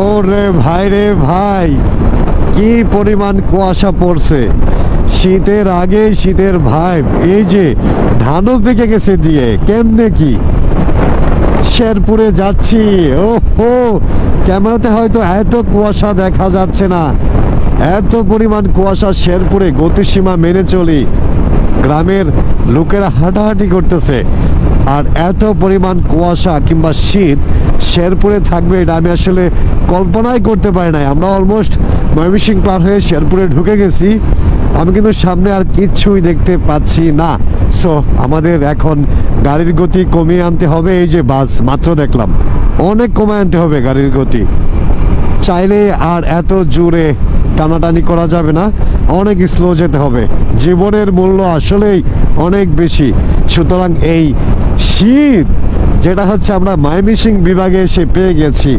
ওরে ভাই রে ভাই, কি পরিমাণ কুয়াশা পড়ছে। শীতের আগে শীতের ভাই, এই যে ধানও পেকে গেছে দিয়ে, কেমনে কি শেরপুরে যাচ্ছি। ওহো, ক্যামেরাতে হয়তো এত কুয়াশা দেখা যাচ্ছে না, এত পরিমাণ কুয়াশা শেরপুরে। গতিসীমা মেনে চলি, গ্রামের লোকেরা হাঁটাহাঁটি করতেছে, আর এত পরিমাণ কুয়াশা কিংবা শীত শেরপুরে থাকবে এটা আমি আসলে কল্পনাই করতে পারি নাই। আমরা অলমোস্ট ময়মনসিংহ পার হয়ে শেরপুরে ঢুকে গেছি, আমি কিন্তু সামনে আর কিচ্ছুই দেখতে পাচ্ছি না। সো আমাদের এখন গাড়ির গতি কমিয়ে আনতে হবে। এই যে বাস মাত্র দেখলাম, অনেক কমিয়ে আনতে হবে গাড়ির গতি। চাইলে আর এত জোরে টানাটানি করা যাবে না, অনেক স্লো যেতে হবে। জীবনের মূল্য আসলেই অনেক বেশি। সুতরাং এই শীত যেটা হচ্ছে আমরা ময়মনসিংহ বিভাগে এসে পেয়ে গেছি।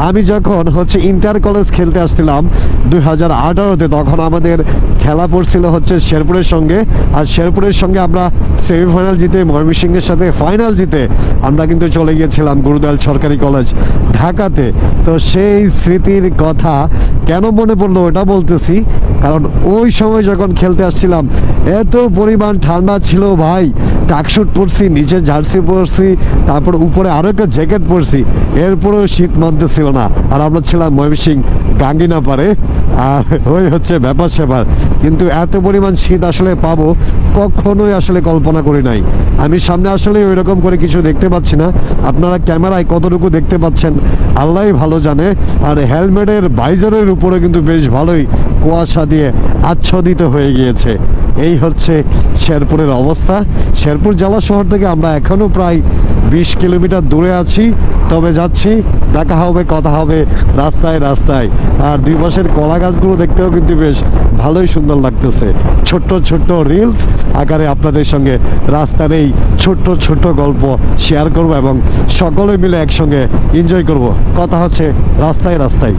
আমি যখন হচ্ছে ইন্টার কলেজ খেলতে আসছিলাম 2018-তে, তখন আমাদের খেলা পড়ছিল হচ্ছে শেরপুরের সঙ্গে, আর শেরপুরের সঙ্গে আমরা সেমিফাইনাল জিতে ময়মনসিংহের সাথে ফাইনাল জিতে আমরা কিন্তু চলে গিয়েছিলাম গুরুদয়াল সরকারি কলেজ ঢাকাতে। তো সেই স্মৃতির কথা কেন মনে পড়লো ওটা বলতেছি, কারণ ওই সময় যখন খেলতে আসছিলাম এত পরিমাণ ঠান্ডা ছিল ভাই। ট্র্যাকস্যুট পরছি, নিচে জার্সি পরছি, তারপর উপরে আরো একটা জ্যাকেট পরছি, এরপরেও শীত মানতেছিল না। আর আমরা ছিলাম ময়মনসিংহ গাঙ্গিনা পারে, আর ওই হচ্ছে ব্যাপার স্যাপার। কিন্তু এত পরিমাণ শীত আসলে পাবো কখনোই আসলে কল্পনা করি নাই। আমি সামনে আসলে ওই রকম করে কিছু দেখতে পাচ্ছি না, আপনারা ক্যামেরায় কতটুকু দেখতে পাচ্ছেন আল্লাহই ভালো জানে। আর হেলমেটের ভাইজারের উপরে কিন্তু বেশ ভালোই কুয়াশা দিয়ে আচ্ছাদিত হয়ে গিয়েছে। এই হচ্ছে শেরপুরের অবস্থা। শেরপুর জেলা শহর থেকে আমরা এখনো প্রায় 20 কিলোমিটার দূরে আছি, তবে যাচ্ছি। দেখা হবে, কথা হবে রাস্তায় রাস্তায়। আর দুই পাশের কলা গাছগুলো দেখতেও কিন্তু বেশ ভালোই সুন্দর লাগতেছে। ছোট্ট ছোট্ট রিলস আকারে আপনাদের সঙ্গে রাস্তার এই ছোট্ট ছোট্ট গল্প শেয়ার করব এবং সকলে মিলে একসঙ্গে এনজয় করব। কথা হচ্ছে রাস্তায় রাস্তায়।